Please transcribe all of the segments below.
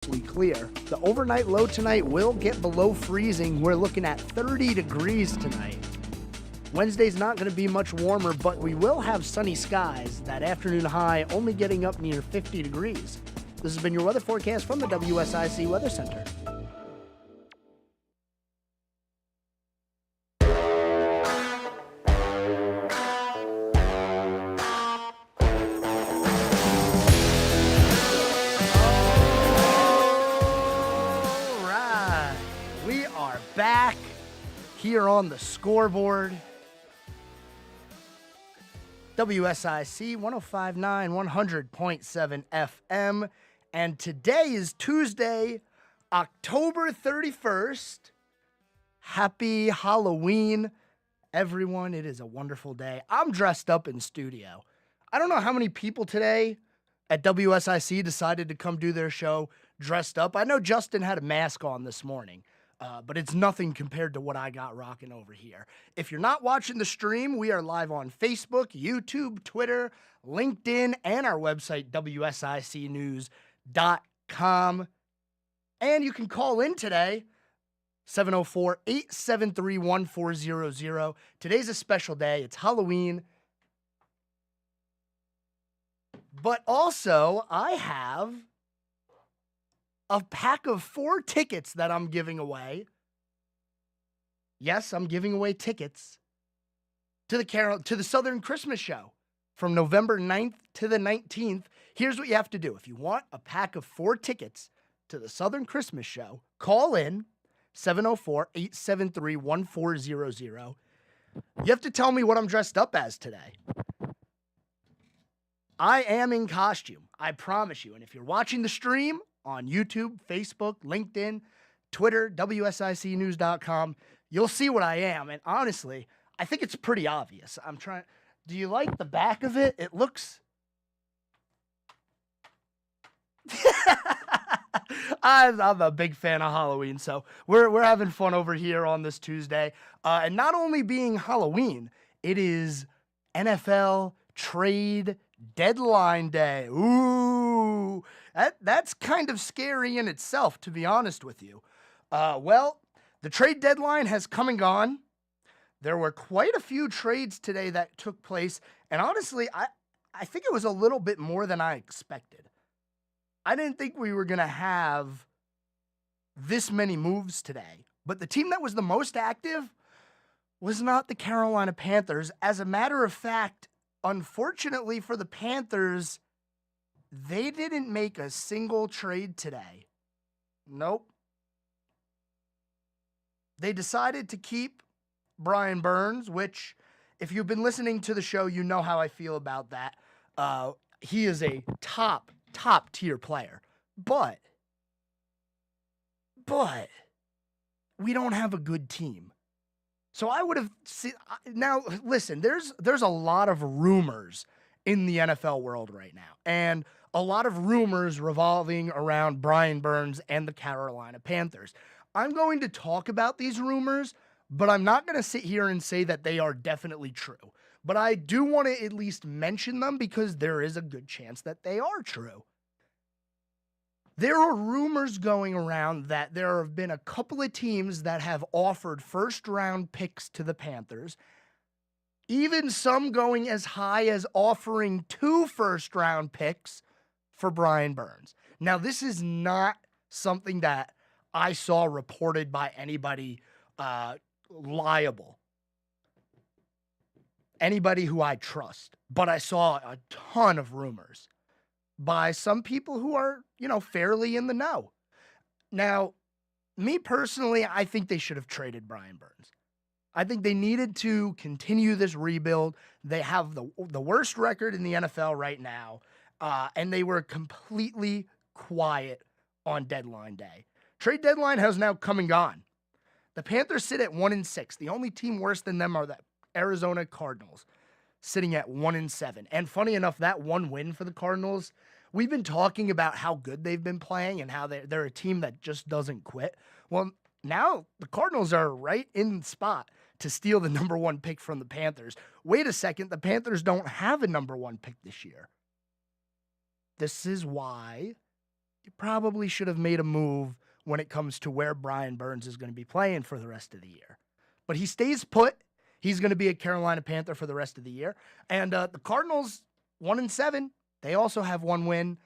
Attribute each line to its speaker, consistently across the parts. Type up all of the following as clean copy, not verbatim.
Speaker 1: clear. The overnight low tonight will get below freezing. We're looking at 30 degrees tonight. Wednesday's not going to be much warmer, but we will have sunny skies. That afternoon high only getting up near 50 degrees. This has been your weather forecast from the WSIC Weather Center. Back here on the scoreboard. WSIC 105.9, 100.7 FM. And today is Tuesday, October 31st. Happy Halloween, everyone. It is a wonderful day. I'm dressed up in studio. I don't know how many people today at WSIC decided to come do their show dressed up. I know Justin had a mask on this morning. But it's nothing compared to what I got rocking over here. If you're not watching the stream, we are live on Facebook, YouTube, Twitter, LinkedIn, and our website, WSICnews.com. And you can call in today, 704-873-1400. Today's a special day. It's Halloween. But also, I have a pack of 4 tickets that I'm giving away. Yes, I'm giving away tickets to the Southern Christmas Show from November 9th to the 19th. Here's what you have to do. If you want a pack of 4 tickets to the Southern Christmas Show, call in 704-873-1400. You have to tell me what I'm dressed up as today. I am in costume, I promise you. And if you're watching the stream on YouTube, Facebook, LinkedIn, Twitter, WSICnews.com, you'll see what I am. And honestly, I think it's pretty obvious. Do you like the back of it? It looks... I'm a big fan of Halloween, so we're having fun over here on this Tuesday. And not only being Halloween, it is NFL trade deadline day. Ooh, that's kind of scary in itself, to be honest with you. Well, the trade deadline has come and gone. There were quite a few trades today that took place, and honestly, I think it was a little bit more than I expected. I didn't think we were going to have this many moves today, but the team that was the most active was not the Carolina Panthers. As a matter of fact, unfortunately for the Panthers, they didn't make a single trade today. Nope. They decided to keep Brian Burns, which, if you've been listening to the show, you know how I feel about that. He is a top tier player. But we don't have a good team. So I would have seen. Now, listen, there's a lot of rumors in the NFL world right now, and a lot of rumors revolving around Brian Burns and the Carolina Panthers. I'm going to talk about these rumors, but I'm not going to sit here and say that they are definitely true. But I do want to at least mention them because there is a good chance that they are true. There are rumors going around that there have been a couple of teams that have offered first-round picks to the Panthers, even some going as high as offering 2 first-round picks for Brian Burns. Now, this is not something that I saw reported by anybody liable, anybody who I trust, but I saw a ton of rumors by some people who are, fairly in the know. Now, me personally, I think they should have traded Brian Burns. I think they needed to continue this rebuild. They have the worst record in the NFL right now, and they were completely quiet on deadline day. Trade deadline has now come and gone. The Panthers sit at 1-6. The only team worse than them are the Arizona Cardinals, sitting at 1-7. And funny enough, that one win for the Cardinals, we've been talking about how good they've been playing and how they're a team that just doesn't quit. Well, now the Cardinals are right in the spot to steal the number 1 pick from the Panthers. Wait a second, the Panthers don't have a number 1 pick this year. This is why you probably should have made a move when it comes to where Brian Burns is going to be playing for the rest of the year. But he stays put. He's going to be a Carolina Panther for the rest of the year. And the Cardinals, 1-7. They also have one win.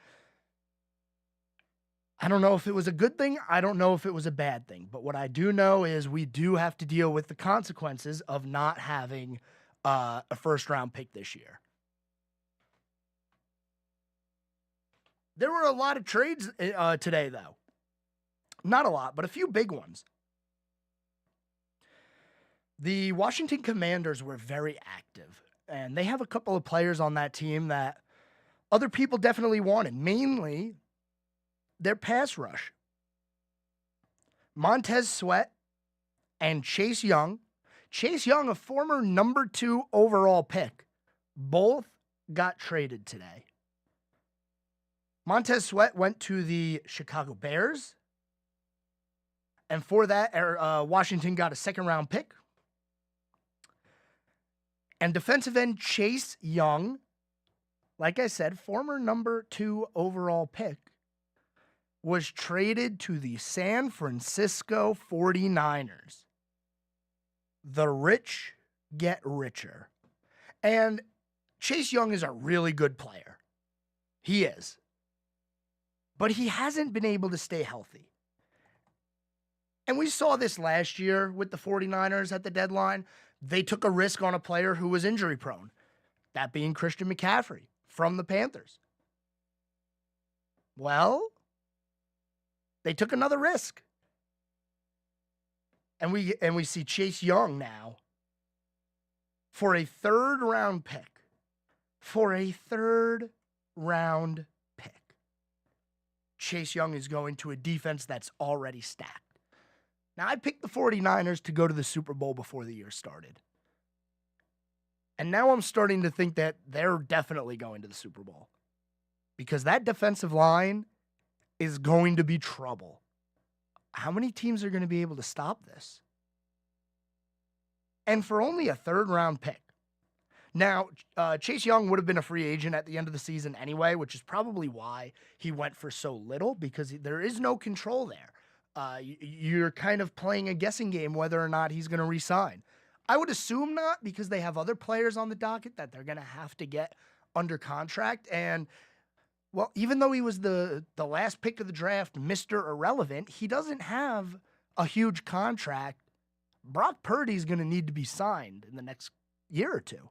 Speaker 1: I don't know if it was a good thing. I don't know if it was a bad thing. But what I do know is we do have to deal with the consequences of not having a first-round pick this year. There were a lot of trades today, though. Not a lot, but a few big ones. The Washington Commanders were very active, and they have a couple of players on that team that other people definitely wanted, mainly their pass rush. Montez Sweat and Chase Young. Chase Young, a former number 2 overall pick, both got traded today. Montez Sweat went to the Chicago Bears, and for that, Washington got a second-round pick. And defensive end Chase Young, like I said, former number 2 overall pick, was traded to the San Francisco 49ers. The rich get richer. And Chase Young is a really good player. He is. But he hasn't been able to stay healthy. And we saw this last year with the 49ers at the deadline. They took a risk on a player who was injury prone, that being Christian McCaffrey from the Panthers. Well, they took another risk. And we see Chase Young now for a third-round pick. For a third-round pick. Chase Young is going to a defense that's already stacked. Now, I picked the 49ers to go to the Super Bowl before the year started. And now I'm starting to think that they're definitely going to the Super Bowl. Because that defensive line is going to be trouble. How many teams are going to be able to stop this? And for only a third-round pick. Now, Chase Young would have been a free agent at the end of the season anyway, which is probably why he went for so little, because there is no control there. You're kind of playing a guessing game whether or not he's going to re-sign. I would assume not, because they have other players on the docket that they're going to have to get under contract. And, well, even though he was the last pick of the draft, Mr. Irrelevant, he doesn't have a huge contract. Brock Purdy's going to need to be signed in the next year or two.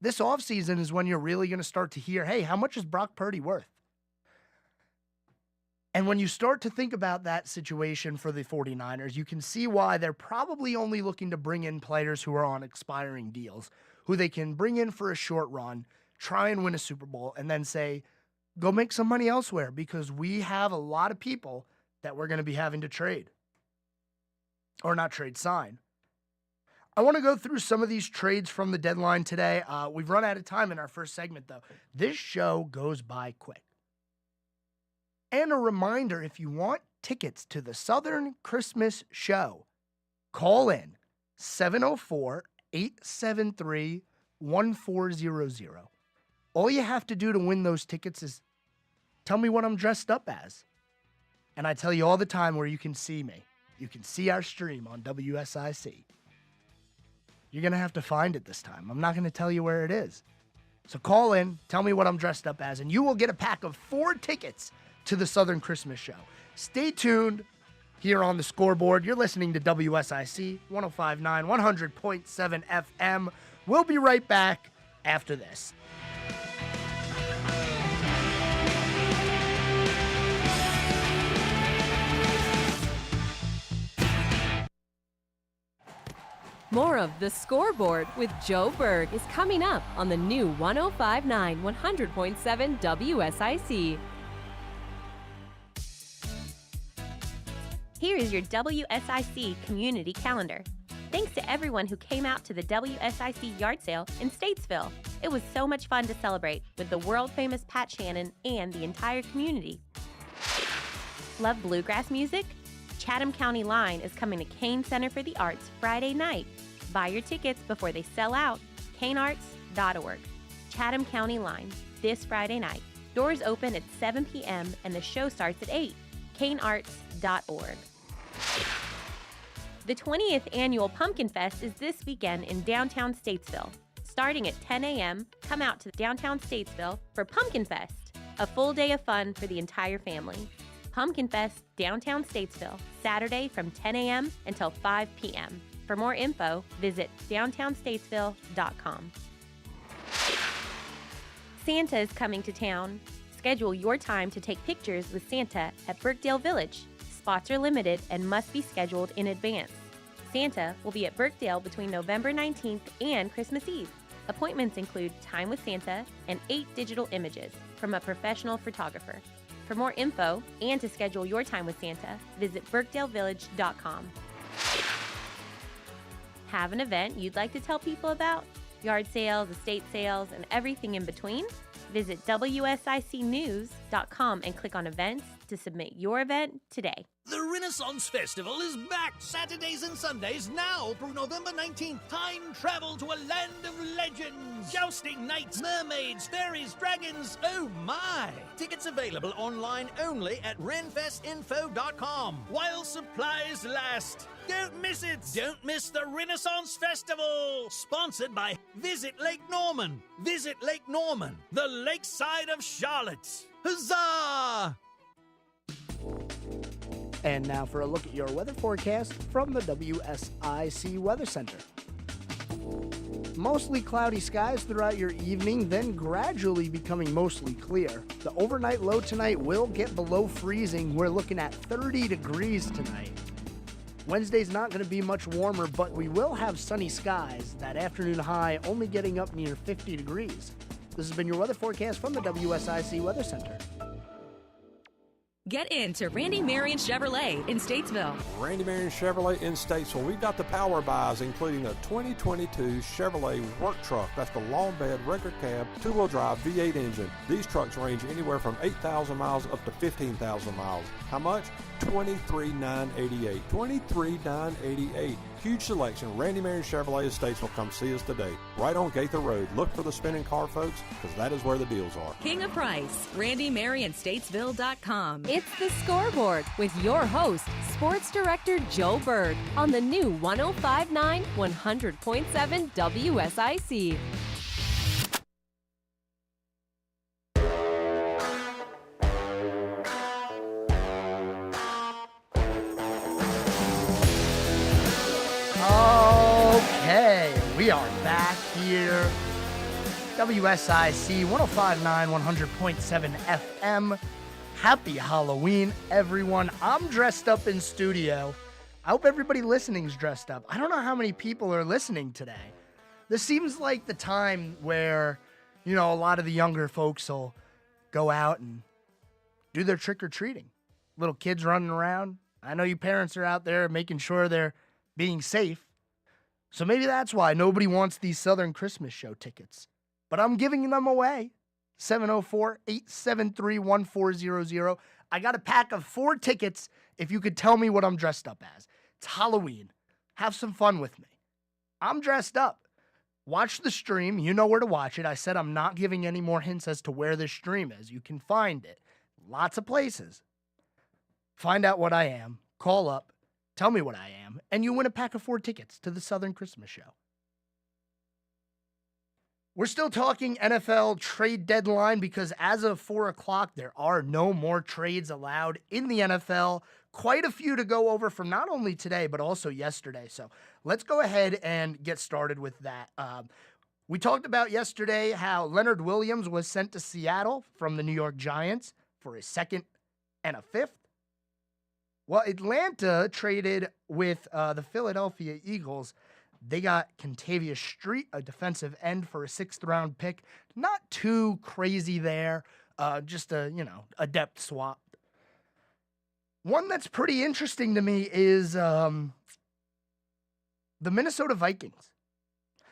Speaker 1: This offseason is when you're really going to start to hear, hey, how much is Brock Purdy worth? And when you start to think about that situation for the 49ers, you can see why they're probably only looking to bring in players who are on expiring deals, who they can bring in for a short run, try and win a Super Bowl, and then say, go make some money elsewhere, because we have a lot of people that we're going to be having to trade. Or not trade, sign. I want to go through some of these trades from the deadline today. We've run out of time in our first segment, though. This show goes by quick. And a reminder, if you want tickets to the Southern Christmas Show, call in 704-873-1400. All you have to do to win those tickets is tell me what I'm dressed up as. And I tell you all the time where you can see me. You can see our stream on WSIC. You're going to have to find it this time. I'm not going to tell you where it is. So call in, tell me what I'm dressed up as, and you will get a pack of 4 tickets to the Southern Christmas Show. Stay tuned here on the Scoreboard. You're listening to WSIC 105.9, 100.7 FM. We'll be right back after this.
Speaker 2: More of The Scoreboard with Joe Berg is coming up on the new 105.9, 100.7 WSIC.
Speaker 3: Here is your WSIC community calendar. Thanks to everyone who came out to the WSIC yard sale in Statesville. It was so much fun to celebrate with the world-famous Pat Shannon and the entire community. Love bluegrass music? Chatham County Line is coming to Kane Center for the Arts Friday night. Buy your tickets before they sell out. KaneArts.org. Chatham County Line, this Friday night. Doors open at 7 p.m. and the show starts at 8. canearts.org. The 20th annual Pumpkin Fest is this weekend in downtown Statesville. Starting at 10 a.m., come out to downtown Statesville for Pumpkin Fest, a full day of fun for the entire family. Pumpkin Fest, downtown Statesville, Saturday from 10 a.m. until 5 p.m. For more info, visit downtownstatesville.com. Santa is coming to town. Schedule your time to take pictures with Santa at Birkdale Village. Spots are limited and must be scheduled in advance. Santa will be at Birkdale between November 19th and Christmas Eve. Appointments include time with Santa and 8 digital images from a professional photographer. For more info and to schedule your time with Santa, visit birkdalevillage.com. Have an event you'd like to tell people about? Yard sales, estate sales, and everything in between? Visit WSICnews.com and click on events to submit your event today.
Speaker 4: The Renaissance Festival is back Saturdays and Sundays now through November 19th. Time travel to a land of legends. Jousting knights, mermaids, fairies, dragons. Oh my! Tickets available online only at renfestinfo.com while supplies last. Don't miss it! Don't miss the Renaissance Festival! Sponsored by Visit Lake Norman. Visit Lake Norman, the lakeside of Charlotte. Huzzah!
Speaker 1: And now for a look at your weather forecast from the WSIC Weather Center. Mostly cloudy skies throughout your evening, then gradually becoming mostly clear. The overnight low tonight will get below freezing. We're looking at 30 degrees tonight. Wednesday's not going to be much warmer, but we will have sunny skies. That afternoon high only getting up near 50 degrees. This has been your weather forecast from the WSIC Weather Center.
Speaker 5: Get into Randy Marion Chevrolet in Statesville.
Speaker 6: Randy Marion Chevrolet in Statesville. We've got the power buys, including a 2022 Chevrolet work truck. That's the long bed, record cab, two-wheel drive V8 engine. These trucks range anywhere from 8,000 miles up to 15,000 miles. How much? $23,988. $23,988. Huge selection. Randy Marion Chevrolet in Statesville. Come see us today. Right on Gaither Road. Look for the spinning car, folks, because that is where the deals are.
Speaker 5: King of Price. RandyMarionStatesville.com.
Speaker 2: It's the Scoreboard with your host, Sports Director Joe Berg, on the new 105.9 100.7 WSIC.
Speaker 1: Okay, we are back here. WSIC 105.9 100.7 FM. Happy Halloween, everyone. I'm dressed up in studio. I hope everybody listening is dressed up. I don't know how many people are listening today. This seems like the time where, a lot of the younger folks will go out and do their trick-or-treating. Little kids running around. I know you parents are out there making sure they're being safe. So maybe that's why nobody wants these Southern Christmas Show tickets. But I'm giving them away. 704-873-1400. I got a pack of 4 tickets if you could tell me what I'm dressed up as. It's Halloween. Have some fun with me. I'm dressed up. Watch the stream. You know where to watch it. I said I'm not giving any more hints as to where this stream is. You can find it. Lots of places. Find out what I am. Call up. Tell me what I am. And you win a pack of 4 tickets to the Southern Christmas Show. We're still talking NFL trade deadline because as of 4 o'clock, there are no more trades allowed in the NFL. Quite a few to go over from not only today, but also yesterday. So let's go ahead and get started with that. We talked about yesterday how Leonard Williams was sent to Seattle from the New York Giants for a 2nd and a 5th. Well, Atlanta traded with the Philadelphia Eagles. They got Contavious Street, a defensive end, for a 6th-round pick. Not too crazy there, just a depth swap. One that's pretty interesting to me is the Minnesota Vikings.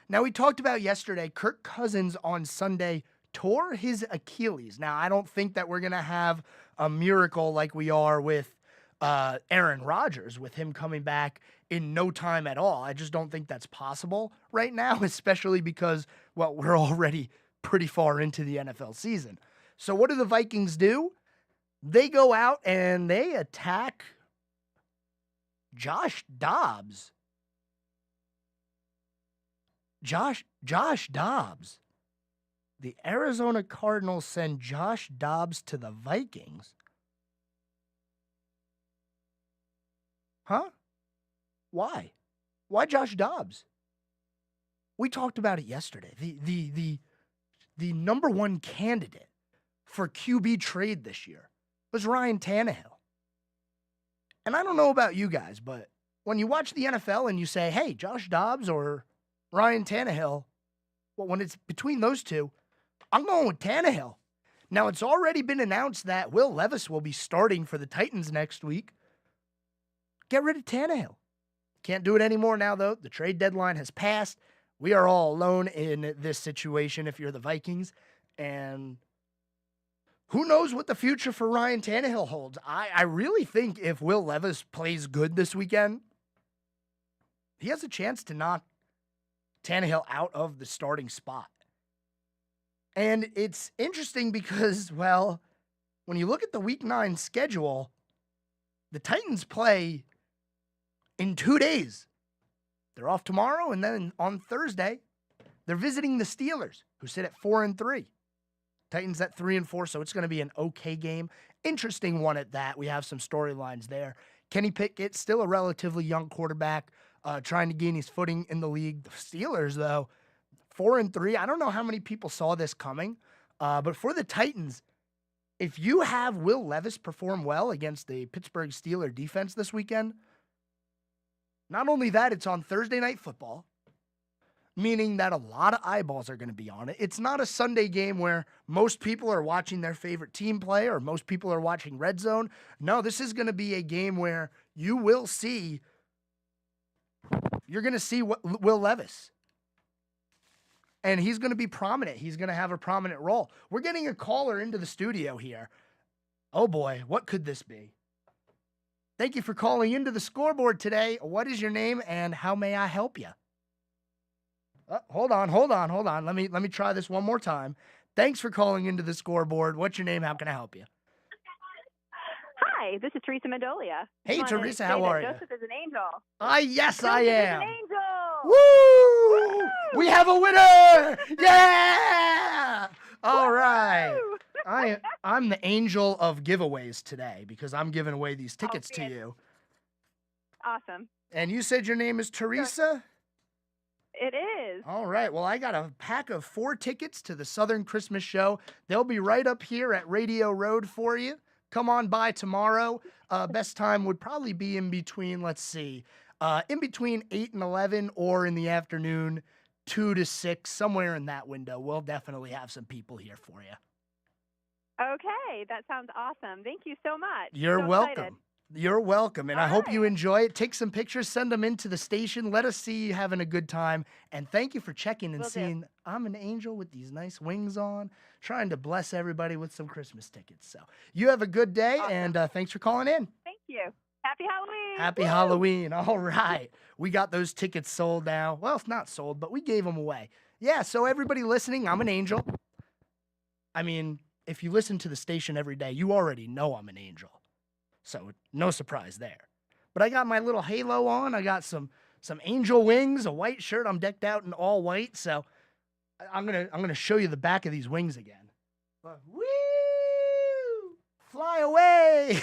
Speaker 1: Now, we talked about yesterday, Kirk Cousins on Sunday tore his Achilles. Now, I don't think that we're going to have a miracle like we are with Aaron Rodgers, with him coming back in no time at all. I just don't think that's possible right now, especially because, we're already pretty far into the NFL season. So what do the Vikings do? They go out and they attack Josh Dobbs. Josh Dobbs. The Arizona Cardinals send Josh Dobbs to the Vikings. Huh? Why? Why Josh Dobbs? We talked about it yesterday. The number one candidate for QB trade this year was Ryan Tannehill. And I don't know about you guys, but when you watch the NFL and you say, hey, Josh Dobbs or Ryan Tannehill, well, when it's between those two, I'm going with Tannehill. Now, it's already been announced that Will Levis will be starting for the Titans next week. Get rid of Tannehill. Can't do it anymore now, though. The trade deadline has passed. We are all alone in this situation if you're the Vikings. And who knows what the future for Ryan Tannehill holds. I really think if Will Levis plays good this weekend, he has a chance to knock Tannehill out of the starting spot. And it's interesting because, well, when you look at the Week 9 schedule, the Titans play in 2 days. They're off tomorrow, and then on Thursday, they're visiting the Steelers, who sit at 4-3. Titans at 3-4, so it's going to be an okay game. Interesting one at that. We have some storylines there. Kenny Pickett, still a relatively young quarterback, trying to gain his footing in the league. The Steelers, though, 4-3. I don't know how many people saw this coming, but for the Titans, if you have Will Levis perform well against the Pittsburgh Steelers defense this weekend, not only that, it's on Thursday Night Football, meaning that a lot of eyeballs are going to be on it. It's not a Sunday game where most people are watching their favorite team play or most people are watching Red Zone. No, this is going to be a game where you're going to see Will Levis. And he's going to be prominent. He's going to have a prominent role. We're getting a caller into the studio here. Oh boy, what could this be? Thank you for calling into the Scoreboard today. What is your name and how may I help you? Hold on. Let me try this one more time. Thanks for calling into the Scoreboard. What's your name? How can I help you?
Speaker 7: Hi, this is Teresa Mendolia.
Speaker 1: Hey, Teresa, how are you?
Speaker 7: Joseph is an angel.
Speaker 1: Yes, I
Speaker 7: Joseph
Speaker 1: am.
Speaker 7: is an angel.
Speaker 1: Woo!
Speaker 7: Woo!
Speaker 1: We have a winner! Yeah! All right.
Speaker 7: Woo!
Speaker 1: I'm the angel of giveaways today because I'm giving away these tickets to you.
Speaker 7: Awesome.
Speaker 1: And you said your name is Teresa?
Speaker 7: It is.
Speaker 1: All right. Well, I got a pack of 4 tickets to the Southern Christmas Show. They'll be right up here at Radio Road for you. Come on by tomorrow. Best time would probably be in between, in between 8 and 11 or in the afternoon, 2 to 6, somewhere in that window. We'll definitely have some people here for you.
Speaker 7: Okay, that sounds awesome. Thank you so much.
Speaker 1: You're
Speaker 7: so
Speaker 1: welcome.
Speaker 7: excited.
Speaker 1: You're welcome. And
Speaker 7: All
Speaker 1: I hope you
Speaker 7: right.
Speaker 1: enjoy it. Take some pictures, send them into the station. Let us see you having a good time. And thank you for checking and
Speaker 7: Will do.
Speaker 1: seeing I'm an angel with these nice wings on, trying to bless everybody with some Christmas tickets. So you have a good day,
Speaker 7: Awesome.
Speaker 1: and thanks for calling in.
Speaker 7: Thank you. Happy Halloween.
Speaker 1: Happy
Speaker 7: Woo!
Speaker 1: Halloween. All right. We got those tickets sold now. Well, it's not sold, but we gave them away. Yeah, so everybody listening, I'm an angel. I mean, if you listen to the station every day, you already know I'm an angel. So no surprise there. But I got my little halo on. I got some angel wings, a white shirt. I'm decked out in all white. So I'm gonna show you the back of these wings again. Woo! Fly away!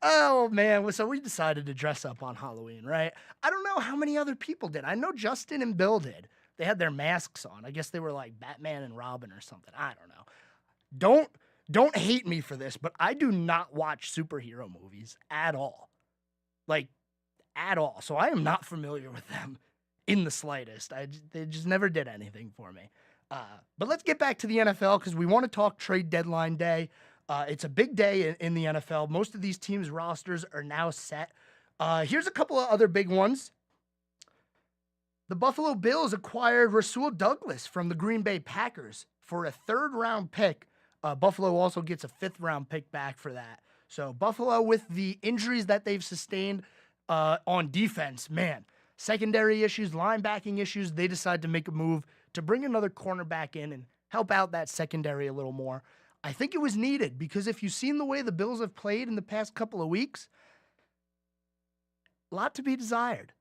Speaker 1: Oh, man. So we decided to dress up on Halloween, right? I don't know how many other people did. I know Justin and Bill did. They had their masks on. I guess they were like Batman and Robin or something. I don't know. Don't hate me for this, but I do not watch superhero movies at all. Like, at all. So I am not familiar with them in the slightest. They just never did anything for me. But let's get back to the NFL because we want to talk trade deadline day. It's a big day in the NFL. Most of these teams' rosters are now set. Here's a couple of other big ones. The Buffalo Bills acquired Rasul Douglas from the Green Bay Packers for a 3rd-round pick. Buffalo also gets a 5th-round pick back for that. So Buffalo, with the injuries that they've sustained on defense, man, secondary issues, linebacking issues, they decide to make a move to bring another cornerback in and help out that secondary a little more. I think it was needed because if you've seen the way the Bills have played in the past couple of weeks, a lot to be desired.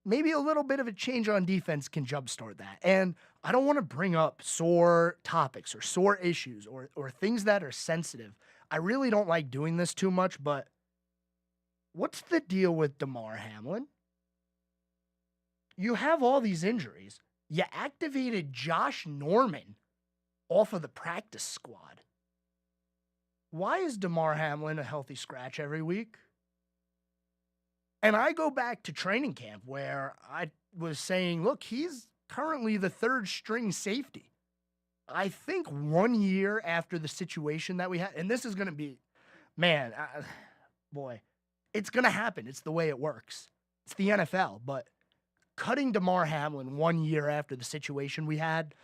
Speaker 1: Maybe a little bit of a change on defense can jumpstart that. And I don't want to bring up sore topics or sore issues or things that are sensitive. I really don't like doing this too much, but what's the deal with Damar Hamlin? You have all these injuries. You activated Josh Norman off of the practice squad. Why is Damar Hamlin a healthy scratch every week? And I go back to training camp where I was saying, look, he's currently the third string safety. I think 1 year after the situation that we had, and this is going to be, man, boy, it's going to happen. It's the way it works. It's the NFL, but cutting Damar Hamlin 1 year after the situation we had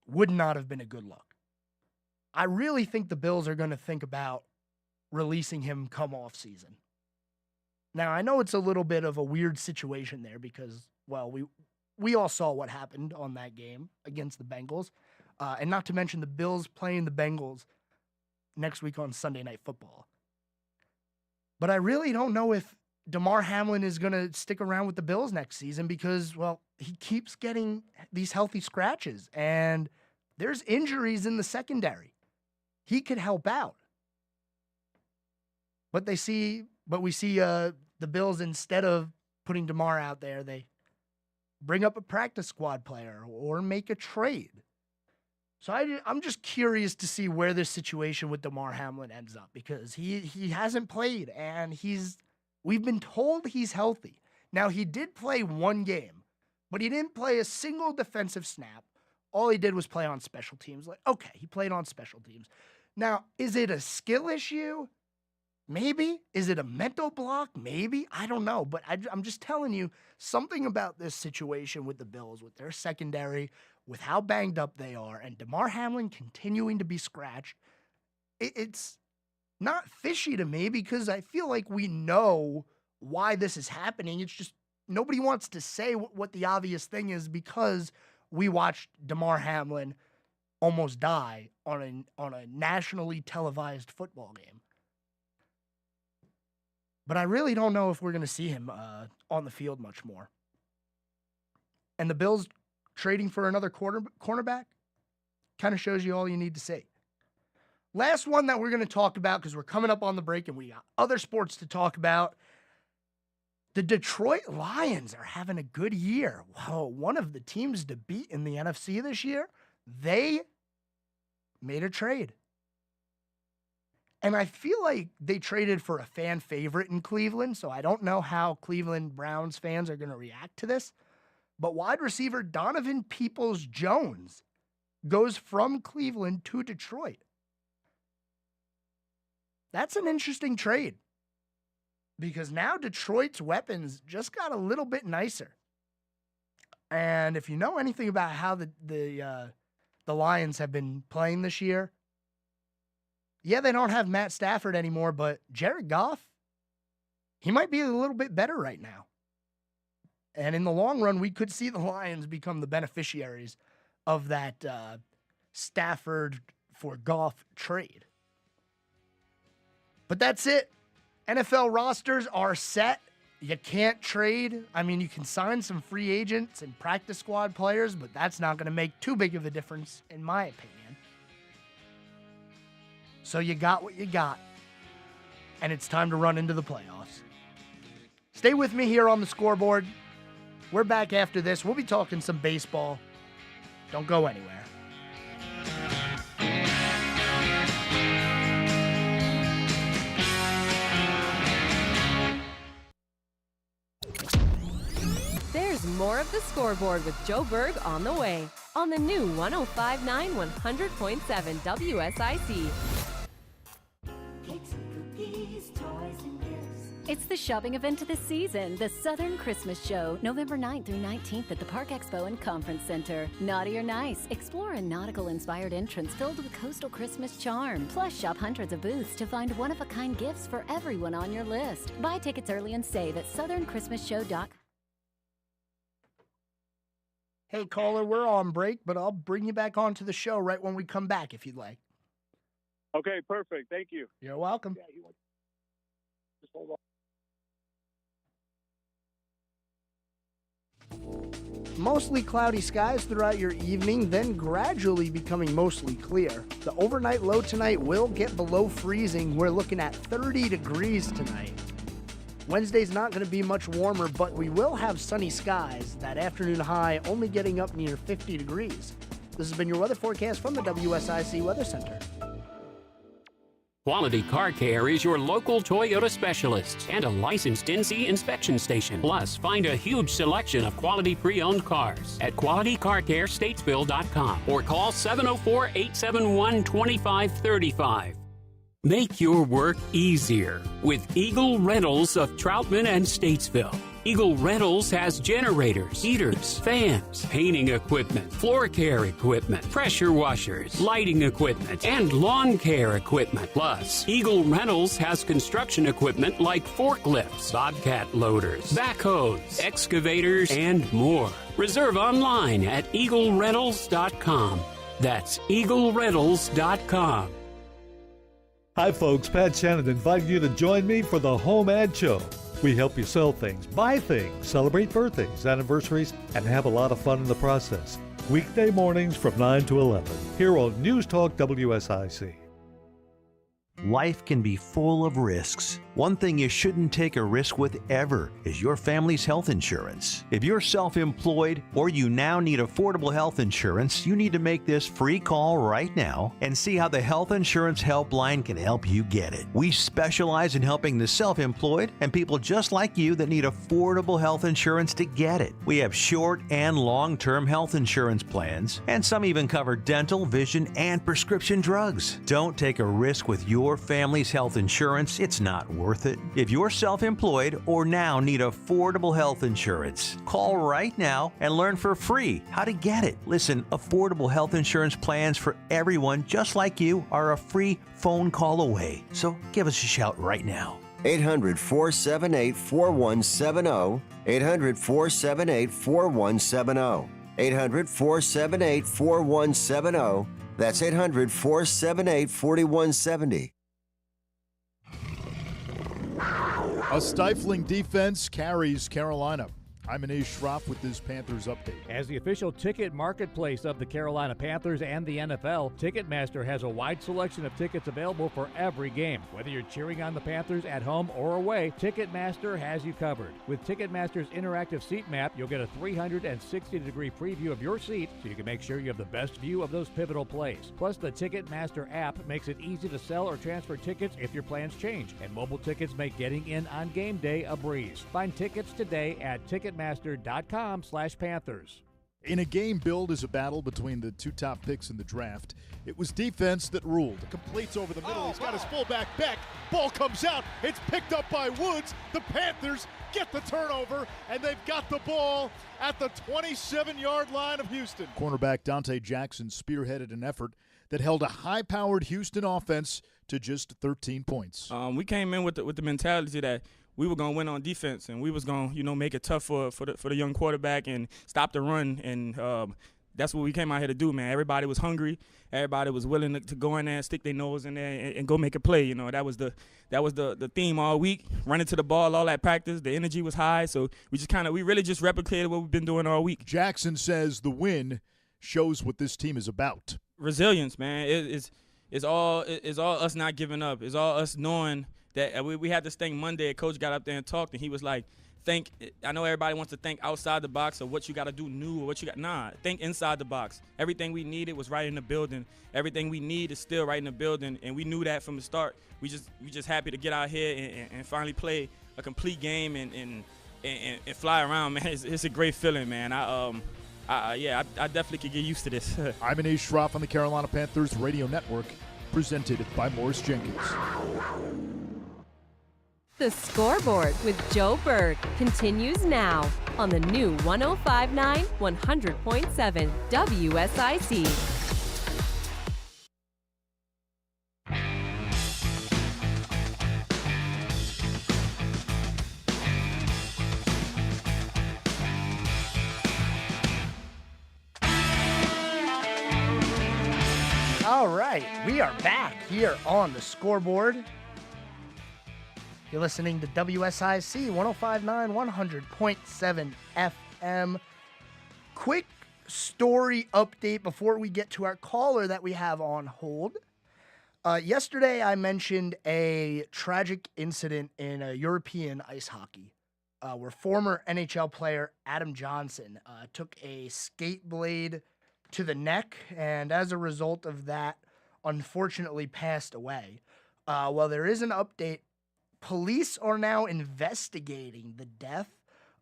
Speaker 1: would not have been a good look. I really think the Bills are going to think about releasing him come off season. Now, I know it's a little bit of a weird situation there because, well, we all saw what happened on that game against the Bengals. And not to mention the Bills playing the Bengals next week on Sunday Night Football. But I really don't know if Damar Hamlin is going to stick around with the Bills next season because, well, he keeps getting these healthy scratches and there's injuries in the secondary. He could help out. But we see the Bills, instead of putting Damar out there, they bring up a practice squad player or make a trade. So I'm just curious to see where this situation with Damar Hamlin ends up because he hasn't played and we've been told he's healthy. Now, he did play one game, but he didn't play a single defensive snap. All he did was play on special teams. Like, okay, he played on special teams. Now, is it a skill issue? Maybe. Is it a mental block? Maybe. I don't know. But I'm just telling you something about this situation with the Bills, with their secondary, with how banged up they are, and Damar Hamlin continuing to be scratched. It's not fishy to me because I feel like we know why this is happening. It's just nobody wants to say what the obvious thing is because we watched Damar Hamlin almost die on a nationally televised football game. But I really don't know if we're going to see him on the field much more. And the Bills trading for another cornerback kind of shows you all you need to see. Last one that we're going to talk about because we're coming up on the break and we got other sports to talk about. The Detroit Lions are having a good year. Whoa, one of the teams to beat in the NFC this year, they made a trade. And I feel like they traded for a fan favorite in Cleveland, so I don't know how Cleveland Browns fans are going to react to this. But wide receiver Donovan Peoples-Jones goes from Cleveland to Detroit. That's an interesting trade because now Detroit's weapons just got a little bit nicer. And if you know anything about how the Lions have been playing this year, yeah, they don't have Matt Stafford anymore, but Jared Goff, he might be a little bit better right now. And in the long run, we could see the Lions become the beneficiaries of that Stafford for Goff trade. But that's it. NFL rosters are set. You can't trade. I mean, you can sign some free agents and practice squad players, but that's not going to make too big of a difference, in my opinion. So you got what you got, and it's time to run into the playoffs. Stay with me here on the Scoreboard. We're back after this. We'll be talking some baseball. Don't go anywhere.
Speaker 2: There's more of the Scoreboard with Joe Berg on the way on the new 105.9 100.7 WSIC.
Speaker 8: It's the shopping event of the season, the Southern Christmas Show, November 9th through 19th at the Park Expo and Conference Center. Naughty or nice, explore a nautical-inspired entrance filled with coastal Christmas charm. Plus, shop hundreds of booths to find one-of-a-kind gifts for everyone on your list. Buy tickets early and save at southernchristmasshow.com.
Speaker 1: Hey, caller, we're on break, but I'll bring you back onto the show right when we come back if you'd like.
Speaker 9: Okay, perfect. Thank you.
Speaker 1: You're welcome.
Speaker 9: Just hold on.
Speaker 1: Mostly cloudy skies throughout your evening, then gradually becoming mostly clear. The overnight low tonight will get below freezing. We're looking at 30 degrees tonight. Wednesday's not going to be much warmer, but we will have sunny skies. That afternoon high only getting up near 50 degrees. This has been your weather forecast from the WSIC Weather Center.
Speaker 10: Quality Car Care is your local Toyota specialist and a licensed NC inspection station. Plus, find a huge selection of quality pre-owned cars at QualityCarCareStatesville.com or call 704-871-2535. Make your work easier with Eagle Rentals of Troutman and Statesville. Eagle Rentals has generators, heaters, fans, painting equipment, floor care equipment, pressure washers, lighting equipment, and lawn care equipment. Plus, Eagle Rentals has construction equipment like forklifts, bobcat loaders, backhoes, excavators, and more. Reserve online at EagleRentals.com. That's EagleRentals.com.
Speaker 11: Hi folks, Pat Shannon inviting you to join me for the Home Ad Show. We help you sell things, buy things, celebrate birthdays, anniversaries, and have a lot of fun in the process. Weekday mornings from 9 to 11, here on News Talk WSIC.
Speaker 12: Life can be full of risks. One thing you shouldn't take a risk with ever is your family's health insurance. If you're self-employed or you now need affordable health insurance, you need to make this free call right now and see how the Health Insurance Helpline can help you get it. We specialize in helping the self-employed and people just like you that need affordable health insurance to get it. We have short and long-term health insurance plans, and some even cover dental, vision, and prescription drugs. Don't take a risk with your family's health insurance. It's not worth it. If you're self-employed or now need affordable health insurance, call right now and learn for free how to get it. Listen, affordable health insurance plans for everyone just like you are a free phone call away. So give us a shout right now.
Speaker 13: 800-478-4170. 800-478-4170. 800-478-4170. That's 800-478-4170.
Speaker 14: A stifling defense carries Carolina. I'm Anish Shroff with this Panthers update.
Speaker 15: As the official ticket marketplace of the Carolina Panthers and the NFL, Ticketmaster has a wide selection of tickets available for every game. Whether you're cheering on the Panthers at home or away, Ticketmaster has you covered. With Ticketmaster's interactive seat map, you'll get a 360-degree preview of your seat so you can make sure you have the best view of those pivotal plays. Plus, the Ticketmaster app makes it easy to sell or transfer tickets if your plans change, and mobile tickets make getting in on game day a breeze. Find tickets today at Ticketmaster.com/Panthers.
Speaker 14: In a game billed as a battle between the two top picks in the draft, it was defense that ruled. Completes over the middle. He's got his fullback Beck. Ball comes out. It's picked up by Woods. The Panthers get the turnover, and they've got the ball at the 27-yard line of Houston. Cornerback Dante Jackson spearheaded an effort that held a high-powered Houston offense to just 13 points.
Speaker 16: We came in with the mentality that we were going to win on defense, and we was going to, make it tough for the young quarterback and stop the run. And that's what we came out here to do, man. Everybody was hungry. Everybody was willing to go in there and stick their nose in there and go make a play. That was the theme all week. Running to the ball all that practice. The energy was high, so we really just replicated what we've been doing all week.
Speaker 14: Jackson says the win shows what this team is about.
Speaker 16: Resilience, man. It's all us not giving up. It's all us knowing that we had this thing Monday. Coach got up there and talked, and he was like, I know everybody wants to think outside the box of what you got to do new or what you got. Nah, think inside the box. Everything we needed was right in the building. Everything we need is still right in the building, and we knew that from the start. We just happy to get out here and finally play a complete game and fly around, man. It's a great feeling, man. I definitely could get used to this.
Speaker 14: I'm Anish Shroff on the Carolina Panthers Radio Network, presented by Morris Jenkins.
Speaker 2: The Scoreboard with Joe Berg continues now on the new 105.9 100.7 WSIC.
Speaker 1: All right, we are back here on the scoreboard. You're listening to WSIC 1059 100.7 FM. Quick story update before we get to our caller that we have on hold. Yesterday, I mentioned a tragic incident in European ice hockey where former NHL player Adam Johnson took a skate blade to the neck, and as a result of that, unfortunately passed away. Well, there is an update. Police are now investigating the death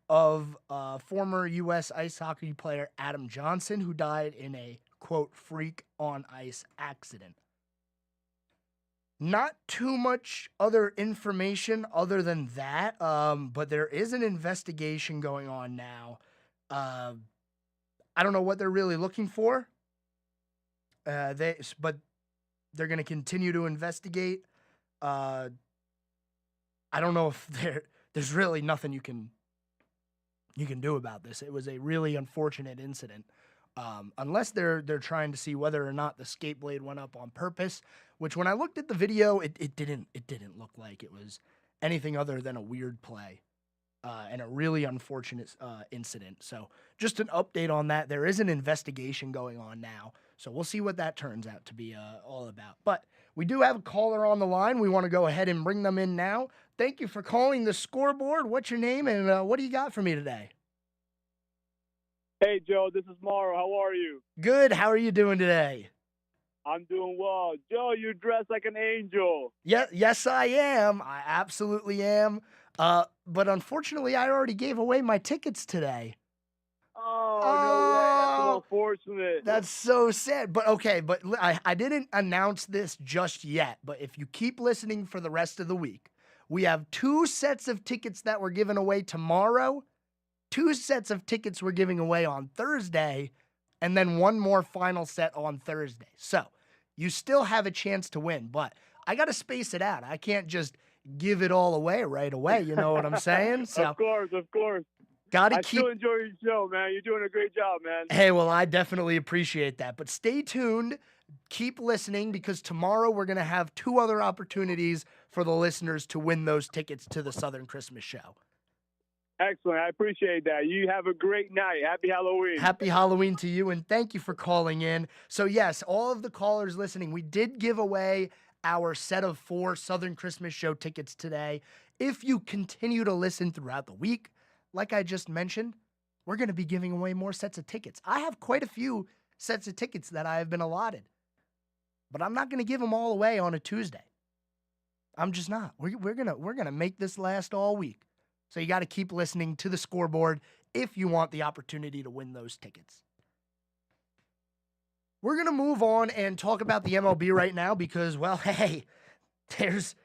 Speaker 1: of former U.S. ice hockey player Adam Johnson, who died in a, quote, freak on ice accident. Not too much other information other than that, but there is an investigation going on now. I don't know what they're really looking for, but they're going to continue to investigate. I don't know if there's really nothing you can do about this. It was a really unfortunate incident. Unless they're trying to see whether or not the skate blade went up on purpose, which when I looked at the video, it didn't look like it was anything other than a weird play and a really unfortunate incident. So just an update on that. There is an investigation going on now, so we'll see what that turns out to be all about. But we do have a caller on the line. We want to go ahead and bring them in now. Thank you for calling the scoreboard. What's your name and what do you got for me today?
Speaker 9: Hey, Joe, this is Mauro. How are you?
Speaker 1: Good. How are you doing today?
Speaker 9: I'm doing well. Joe, you dress like an angel.
Speaker 1: Yes, I am. I absolutely am. But unfortunately, I already gave away my tickets today.
Speaker 9: Oh, no way. That's so unfortunate.
Speaker 1: That's so sad. But okay, but I didn't announce this just yet. But if you keep listening for the rest of the week, we have 2 sets of tickets that we're giving away tomorrow. 2 sets of tickets we're giving away on Thursday, and then 1 more final set on Thursday. So you still have a chance to win, but I got to space it out. I can't just give it all away right away. You know what I'm saying? So
Speaker 9: Of course.
Speaker 1: Gotta
Speaker 9: I
Speaker 1: keep.
Speaker 9: still enjoy your show, man. You're doing a great job, man.
Speaker 1: Hey, well, I definitely appreciate that. But stay tuned. Keep listening because tomorrow we're going to have 2 other opportunities for the listeners to win those tickets to the Southern Christmas Show.
Speaker 9: Excellent. I appreciate that. You have a great night. Happy Halloween.
Speaker 1: Happy Halloween to you, and thank you for calling in. So, yes, all of the callers listening, we did give away our set of 4 Southern Christmas Show tickets today. If you continue to listen throughout the week, like I just mentioned, we're going to be giving away more sets of tickets. I have quite a few sets of tickets that I have been allotted, but I'm not going to give them all away on a Tuesday. I'm just not. We're gonna make this last all week. So you got to keep listening to the scoreboard if you want the opportunity to win those tickets. We're going to move on and talk about the MLB right now because, well, hey, there's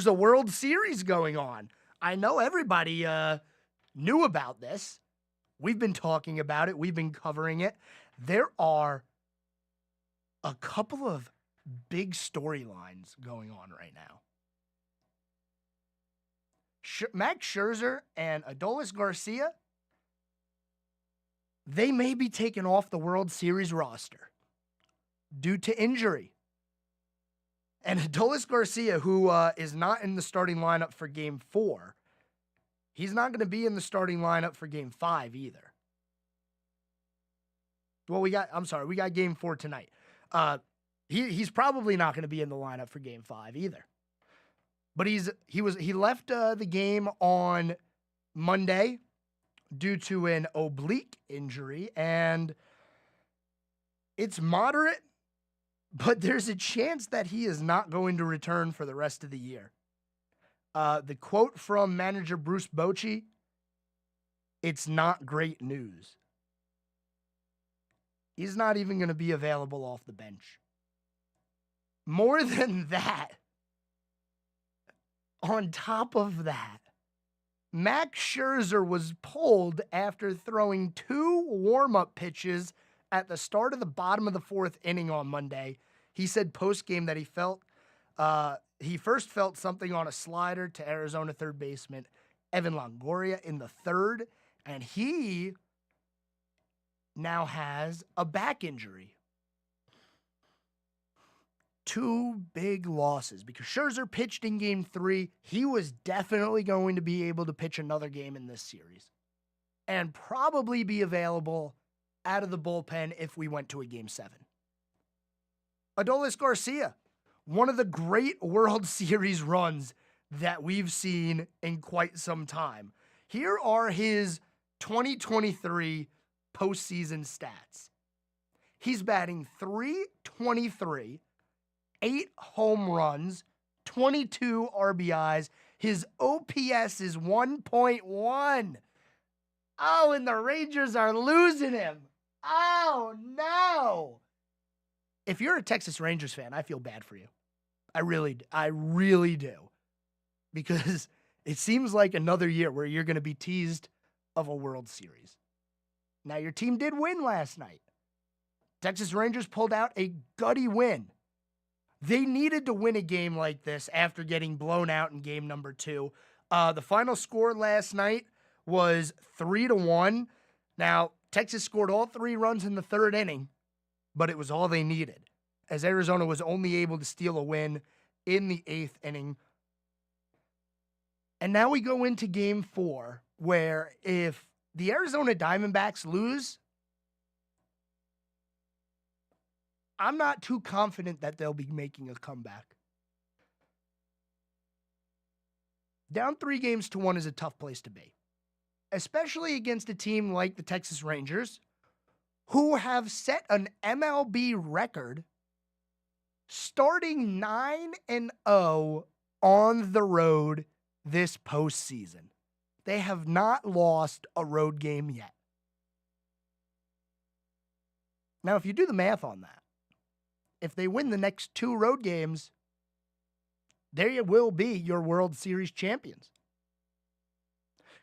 Speaker 1: a World Series going on. I know everybody knew about this. We've been talking about it. We've been covering it. There are a couple of big storylines going on right now. Max Scherzer and Adolis Garcia, they may be taken off the World Series roster due to injury. And Adolis Garcia, who is not in the starting lineup for Game 4, he's not going to be in the starting lineup for Game 5 either. Well, we got Game 4 tonight. He's probably not going to be in the lineup for Game 5 either. But he left the game on Monday due to an oblique injury, and it's moderate, but there's a chance that he is not going to return for the rest of the year. The quote from manager Bruce Bochy, "It's not great news." He's not even going to be available off the bench. More than that, on top of that, Max Scherzer was pulled after throwing 2 warm-up pitches at the start of the bottom of the 4th inning on Monday. He said post-game that he first felt something on a slider to Arizona third baseman Evan Longoria in the 3rd, and he now has a back injury. two big losses because Scherzer pitched in game 3. He was definitely going to be able to pitch another game in this series and probably be available out of the bullpen if we went to a game 7. Adolis Garcia, one of the great World Series runs that we've seen in quite some time. Here are his 2023 postseason stats. He's batting .323, 8 home runs, 22 RBIs. His OPS is 1.1. Oh, and the Rangers are losing him. Oh, no. If you're a Texas Rangers fan, I feel bad for you. I really do. Because it seems like another year where you're going to be teased of a World Series. Now, your team did win last night. Texas Rangers pulled out a gutty win. They needed to win a game like this after getting blown out in game number 2. The final score last night was 3-1. Now, Texas scored all 3 runs in the 3rd inning, but it was all they needed, as Arizona was only able to steal a win in the 8th inning. And now we go into game 4, where if the Arizona Diamondbacks lose, I'm not too confident that they'll be making a comeback. Down 3-1 is a tough place to be, especially against a team like the Texas Rangers, who have set an MLB record starting 9-0 on the road this postseason. They have not lost a road game yet. Now, if you do the math on that, if they win the next 2 road games, they will be your World Series champions.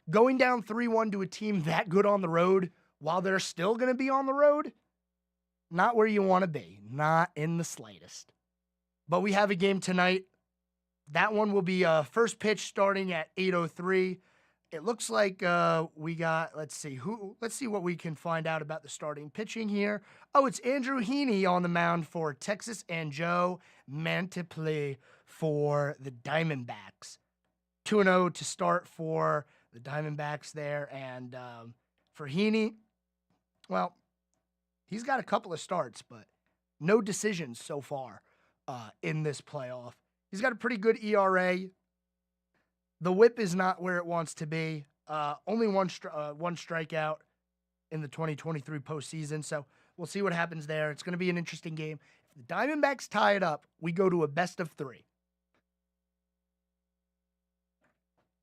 Speaker 1: Going down 3-1 to a team that good on the road while they're still going to be on the road, not where you want to be, not in the slightest. But we have a game tonight. That one will be first pitch starting at 8:03. It looks like we got, let's see what we can find out about the starting pitching here. Oh, it's Andrew Heaney on the mound for Texas and Joe Mantiply for the Diamondbacks. 2-0 to start for the Diamondbacks there. And for Heaney, well, he's got a couple of starts, but no decisions so far in this playoff. He's got a pretty good ERA. The whip is not where it wants to be. Only one strikeout in the 2023 postseason. So we'll see what happens there. It's going to be an interesting game. If the Diamondbacks tie it up, we go to a best of 3.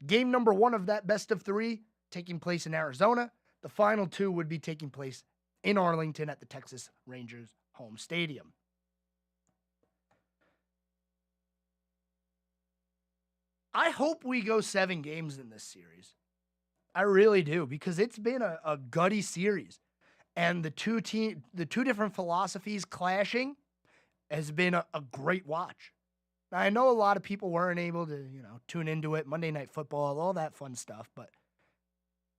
Speaker 1: Game number 1 of that best of 3 taking place in Arizona. The final 2 would be taking place in Arlington at the Texas Rangers home stadium. I hope we go 7 games in this series. I really do, because it's been a gutty series. And the two different philosophies clashing has been a great watch. Now, I know a lot of people weren't able to, tune into it, Monday Night Football, all that fun stuff, but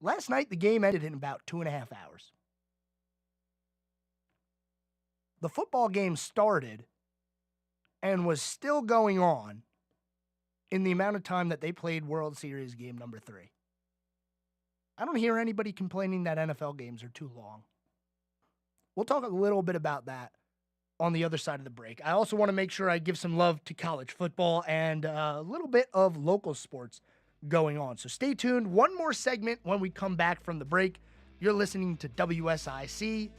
Speaker 1: last night the game ended in about 2.5 hours. The football game started and was still going on in the amount of time that they played World Series game number 3. I don't hear anybody complaining that NFL games are too long. We'll talk a little bit about that on the other side of the break. I also want to make sure I give some love to college football and a little bit of local sports going on. So stay tuned. One more segment when we come back from the break. You're listening to WSIC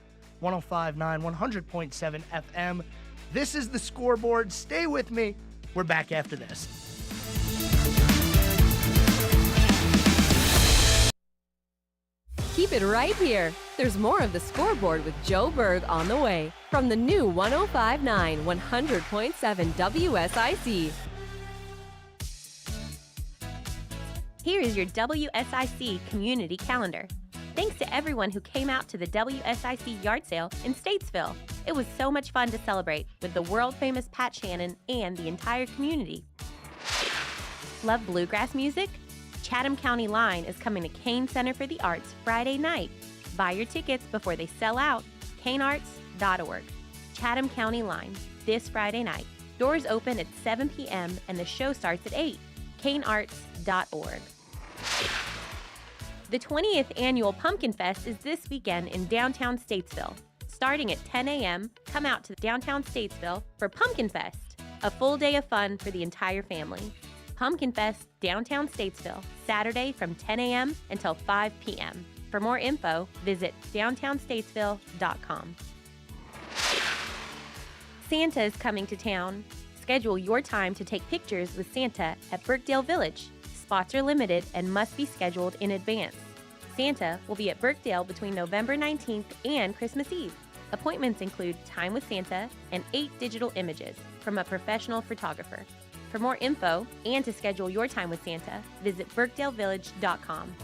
Speaker 1: 105.9, 100.7 FM. This is the Scoreboard. Stay with me. We're back after this.
Speaker 2: Keep it right here. There's more of the Scoreboard with Joe Berg on the way from the new 105.9, 100.7 WSIC.
Speaker 3: Here is your WSIC community calendar. Thanks to everyone who came out to the WSIC yard sale in Statesville. It was so much fun to celebrate with the world-famous Pat Shannon and the entire community. Love bluegrass music? Chatham County Line is coming to Kane Center for the Arts Friday night. Buy your tickets before they sell out. KaneArts.org. Chatham County Line, this Friday night. Doors open at 7 p.m. and the show starts at 8. canearts.org. The 20th annual Pumpkin Fest is this weekend in downtown Statesville. Starting at 10 a.m., come out to downtown Statesville for Pumpkin Fest, a full day of fun for the entire family. Pumpkin Fest, downtown Statesville, Saturday from 10 a.m. until 5 p.m. For more info, visit downtownstatesville.com. Santa is coming to town. Schedule your time to take pictures with Santa at Birkdale Village. Spots are limited and must be scheduled in advance. Santa will be at Birkdale between November 19th and Christmas Eve. Appointments include time with Santa and 8 digital images from a professional photographer. For more info and to schedule your time with Santa, visit birkdalevillage.com.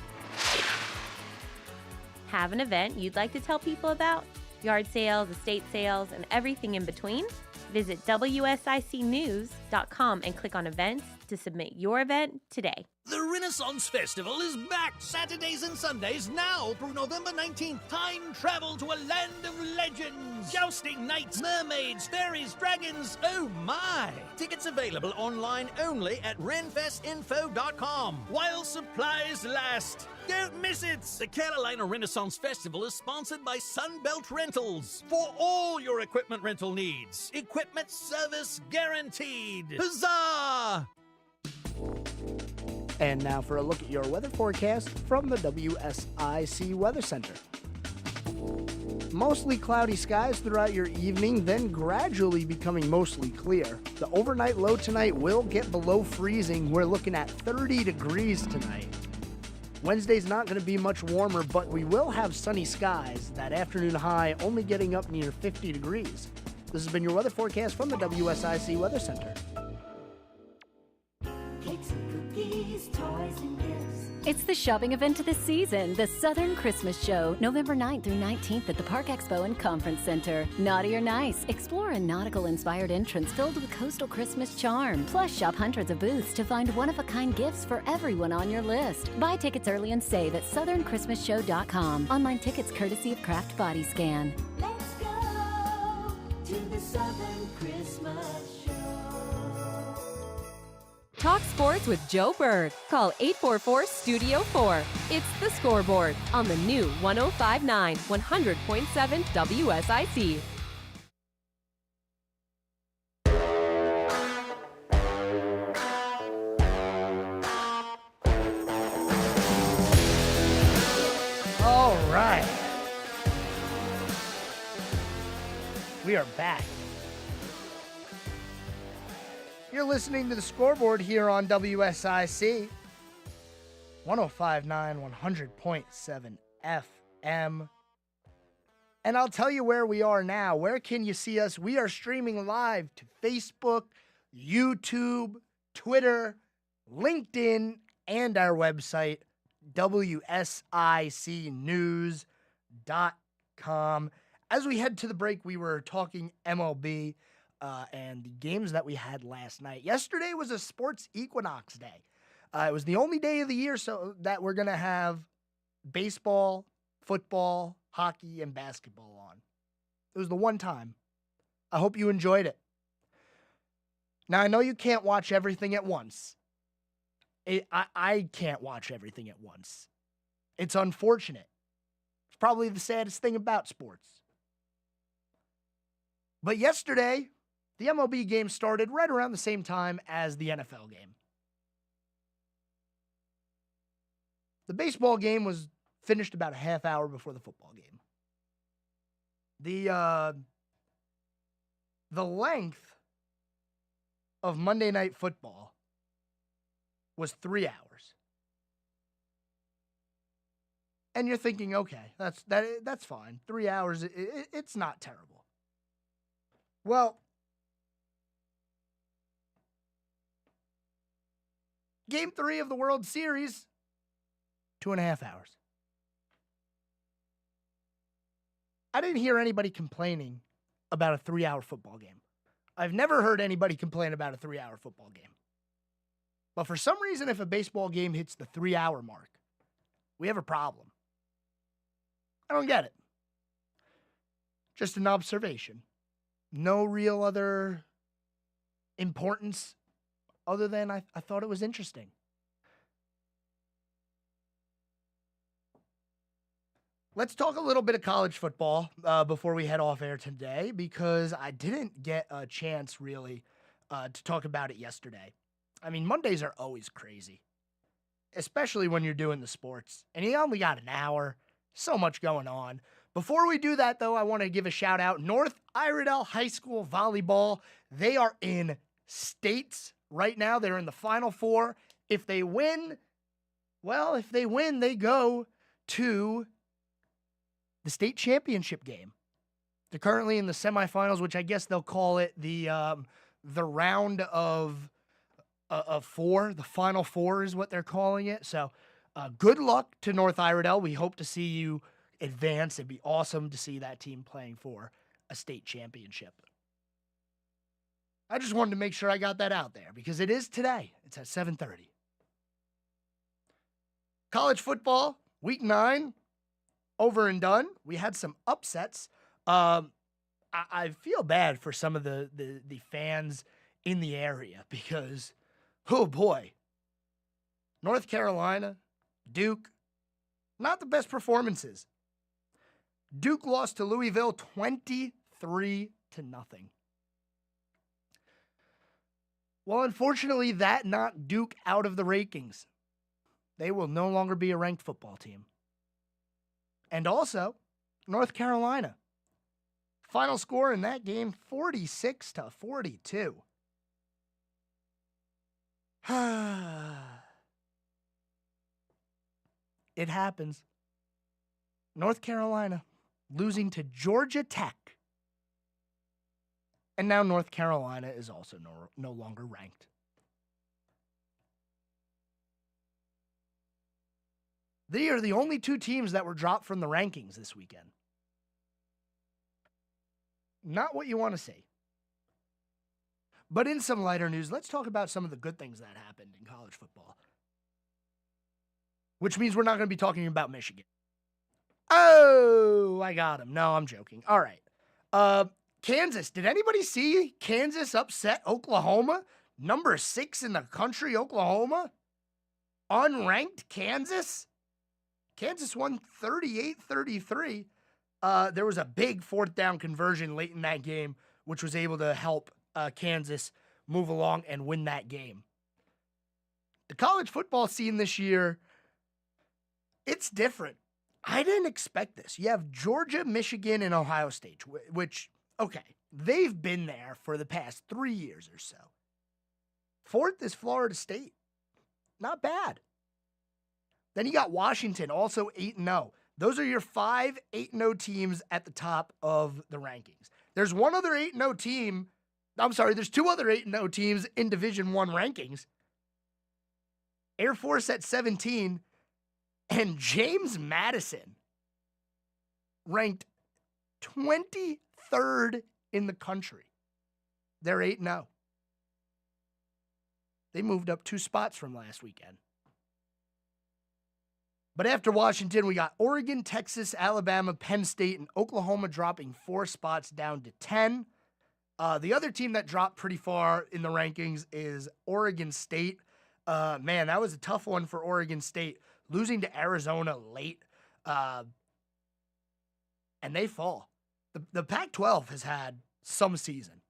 Speaker 3: Have an event you'd like to tell people about? Yard sales, estate sales, and everything in between? Visit WSICnews.com and click on events to submit your event today.
Speaker 4: The Renaissance Festival is back Saturdays and Sundays now through November 19th. Time travel to a land of legends. Jousting knights, mermaids, fairies, dragons. Oh my! Tickets available online only at renfestinfo.com while supplies last. Don't miss it! The Carolina Renaissance Festival is sponsored by Sunbelt Rentals for all your equipment rental needs. Equipment service guaranteed. Huzzah!
Speaker 1: And now for a look at your weather forecast from the WSIC Weather Center. Mostly cloudy skies throughout your evening, then gradually becoming mostly clear. The overnight low tonight will get below freezing. We're looking at 30 degrees tonight. Wednesday's not going to be much warmer, but we will have sunny skies. That afternoon high only getting up near 50 degrees. This has been your weather forecast from the WSIC Weather Center.
Speaker 8: Cakes and cookies, toys and gifts. It's the shopping event of the season, the Southern Christmas Show, November 9th through 19th at the Park Expo and Conference Center. Naughty or Nice, explore a nautical-inspired entrance filled with coastal Christmas charm. Plus, shop hundreds of booths to find one-of-a-kind gifts for everyone on your list. Buy tickets early and save at southernChristmasShow.com. Online tickets courtesy of Craft Body Scan.
Speaker 17: Let's go to the Southern Christmas Show.
Speaker 2: Talk sports with Joe Berg. Call 844-STUDIO-4. It's The Scoreboard on the new 105.9, 100.7 WSIC.
Speaker 1: All right. We are back. You're listening to The Scoreboard here on WSIC 105.9, 100.7 FM. And I'll tell you where we are now. Where can you see us? We are streaming live to Facebook, YouTube, Twitter, LinkedIn, and our website, WSICnews.com. As we head to the break, we were talking MLB and the games that we had last night. Yesterday was a sports equinox day. It was the only day of the year so that we're going to have baseball, football, hockey, and basketball on. It was the one time. I hope you enjoyed it. Now, I know you can't watch everything at once. I can't watch everything at once. It's unfortunate. It's probably the saddest thing about sports. But yesterday, the MLB game started right around the same time as the NFL game. The baseball game was finished about a half hour before the football game. The length of Monday Night Football was 3 hours. And you're thinking, okay, that's fine. 3 hours, it's not terrible. Well, Game 3 of the World Series, 2.5 hours. I didn't hear anybody complaining about a 3-hour football game. I've never heard anybody complain about a 3-hour football game. But for some reason, if a baseball game hits the 3-hour mark, we have a problem. I don't get it. Just an observation. No real other importance other than I thought it was interesting. Let's talk a little bit of college football before we head off air today, because I didn't get a chance really to talk about it yesterday. I mean, Mondays are always crazy, especially when you're doing the sports, and you only got an hour. So much going on. Before we do that, though, I want to give a shout out. North Iredell High School Volleyball. They are in states right now. They're in the Final Four. If they win, they go to the state championship game. They're currently in the semifinals, which I guess they'll call it the round of four. The Final Four is what they're calling it. So good luck to North Iredell. We hope to see you advance. It'd be awesome to see that team playing for a state championship. I just wanted to make sure I got that out there because it is today. It's at 7:30. College football, week 9, over and done. We had some upsets. I feel bad for some of the fans in the area because, oh boy, North Carolina, Duke, not the best performances. Duke lost to Louisville 23-0. Well, unfortunately, that knocked Duke out of the rankings. They will no longer be a ranked football team. And also, North Carolina. Final score in that game, 46-42. It happens. North Carolina losing to Georgia Tech. And now North Carolina is also no longer ranked. They are the only 2 teams that were dropped from the rankings this weekend. Not what you want to see. But in some lighter news, let's talk about some of the good things that happened in college football. Which means we're not going to be talking about Michigan. Oh, I got him. No, I'm joking. All right. Kansas. Did anybody see Kansas upset Oklahoma? Number 6 in the country, Oklahoma? Unranked Kansas? Kansas won 38-33. There was a big 4th down conversion late in that game, which was able to help Kansas move along and win that game. The college football scene this year, it's different. I didn't expect this. You have Georgia, Michigan, and Ohio State, which, okay, they've been there for the past 3 years or so. 4th is Florida State. Not bad. Then you got Washington, also 8-0. Those are your 5 8-0 teams at the top of the rankings. There's one other 8-0 team. I'm sorry, there's 2 other 8-0 teams in Division I rankings. Air Force at 17, and James Madison ranked 23rd in the country. They're 8-0. They moved up 2 spots from last weekend. But after Washington, we got Oregon, Texas, Alabama, Penn State, and Oklahoma dropping 4 spots down to 10. The other team that dropped pretty far in the rankings is Oregon State. Man, that was a tough one for Oregon State, losing to Arizona late. And they fall. The Pac-12 has had some season.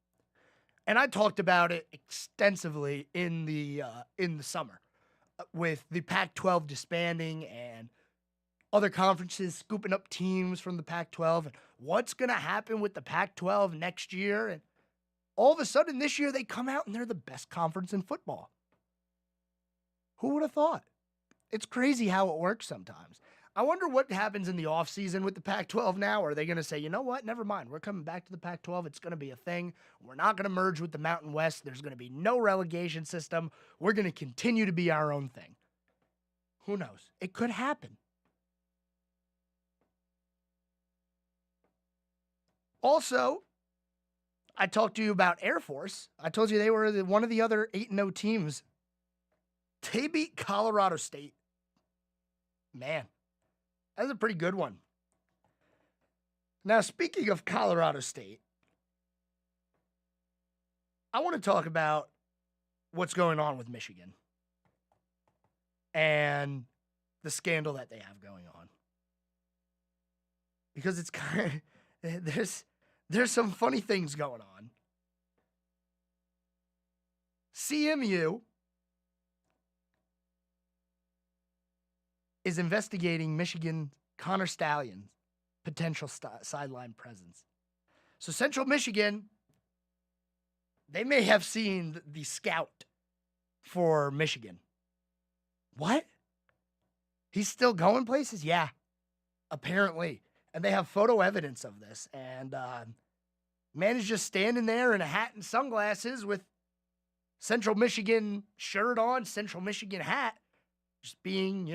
Speaker 1: And I talked about it extensively in the summer, with the Pac-12 disbanding and other conferences scooping up teams from the Pac-12 and what's going to happen with the Pac-12 next year. And all of a sudden this year they come out and they're the best conference in football. Who would have thought? It's crazy how it works sometimes. I wonder what happens in the offseason with the Pac-12 now. Are they going to say, you know what, never mind, we're coming back to the Pac-12. It's going to be a thing. We're not going to merge with the Mountain West. There's going to be no relegation system. We're going to continue to be our own thing. Who knows? It could happen. Also, I talked to you about Air Force. I told you they were one of the other 8-0 teams. They beat Colorado State. Man, that's a pretty good one. Now, speaking of Colorado State, I want to talk about what's going on with Michigan and the scandal that they have going on. Because it's kind of, there's some funny things going on. CMU is investigating Michigan Connor Stalions' potential sideline presence. So Central Michigan, they may have seen the scout for Michigan. What? He's still going places? Yeah, apparently. And they have photo evidence of this. And man is just standing there in a hat and sunglasses with Central Michigan shirt on, Central Michigan hat, just being,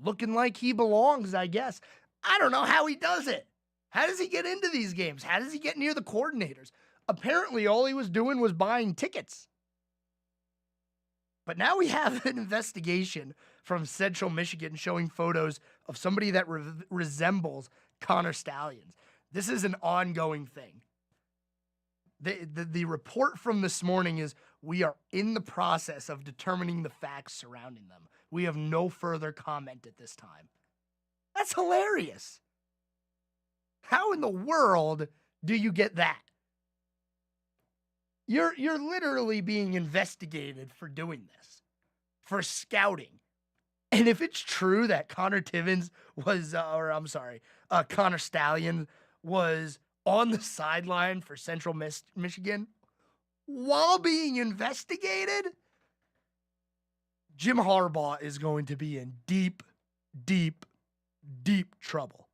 Speaker 1: looking like he belongs, I guess. I don't know how he does it. How does he get into these games? How does he get near the coordinators? Apparently, all he was doing was buying tickets. But now we have an investigation from Central Michigan showing photos of somebody that resembles Connor Stalions. This is an ongoing thing. The report from this morning is we are in the process of determining the facts surrounding them. We have no further comment at this time. That's hilarious. How in the world do you get that? You're literally being investigated for doing this, for scouting. And if it's true that Connor Stalion was on the sideline for Central Michigan while being investigated, Jim Harbaugh is going to be in deep, deep, deep trouble.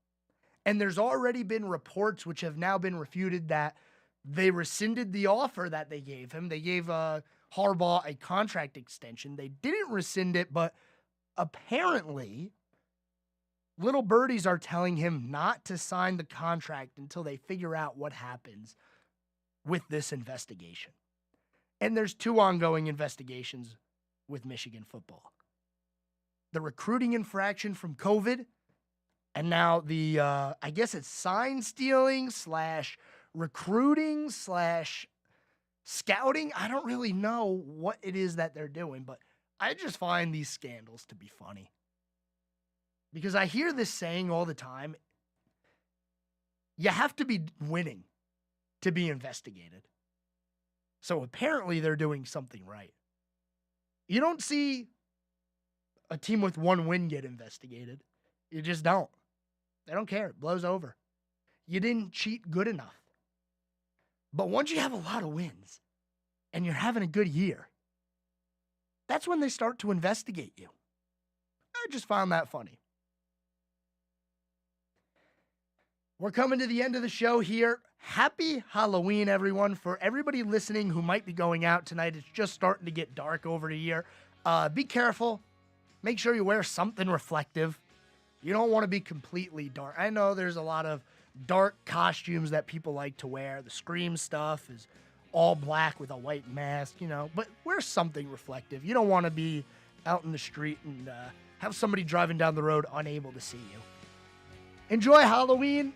Speaker 1: And there's already been reports which have now been refuted that they rescinded the offer that they gave him. They gave Harbaugh a contract extension. They didn't rescind it, but apparently little birdies are telling him not to sign the contract until they figure out what happens with this investigation. And there's two ongoing investigations with Michigan football. The recruiting infraction from COVID, and now the, I guess it's sign stealing / recruiting / scouting. I don't really know what it is that they're doing, but I just find these scandals to be funny. Because I hear this saying all the time, you have to be winning to be investigated. So apparently they're doing something right. You don't see a team with one win get investigated. You just don't. They don't care. It blows over. You didn't cheat good enough. But once you have a lot of wins and you're having a good year, that's when they start to investigate you. I just found that funny. We're coming to the end of the show here. Happy Halloween, everyone. For everybody listening who might be going out tonight, it's just starting to get dark over here. Be careful. Make sure you wear something reflective. You don't want to be completely dark. I know there's a lot of dark costumes that people like to wear. The Scream stuff is all black with a white mask, but wear something reflective. You don't want to be out in the street and have somebody driving down the road unable to see you. Enjoy Halloween.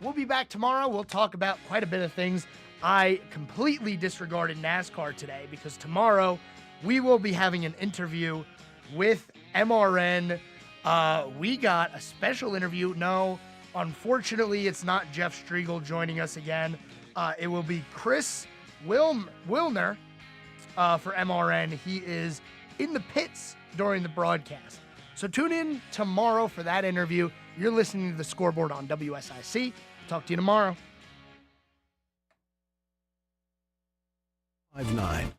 Speaker 1: We'll be back tomorrow. We'll talk about quite a bit of things. I completely disregarded NASCAR today because tomorrow we will be having an interview with MRN. We got a special interview. No, unfortunately, it's not Jeff Striegel joining us again. It will be Chris Wilner for MRN. He is in the pits during the broadcast. So tune in tomorrow for that interview. You're listening to The Scoreboard on WSIC. Talk to you tomorrow.
Speaker 18: 5-9.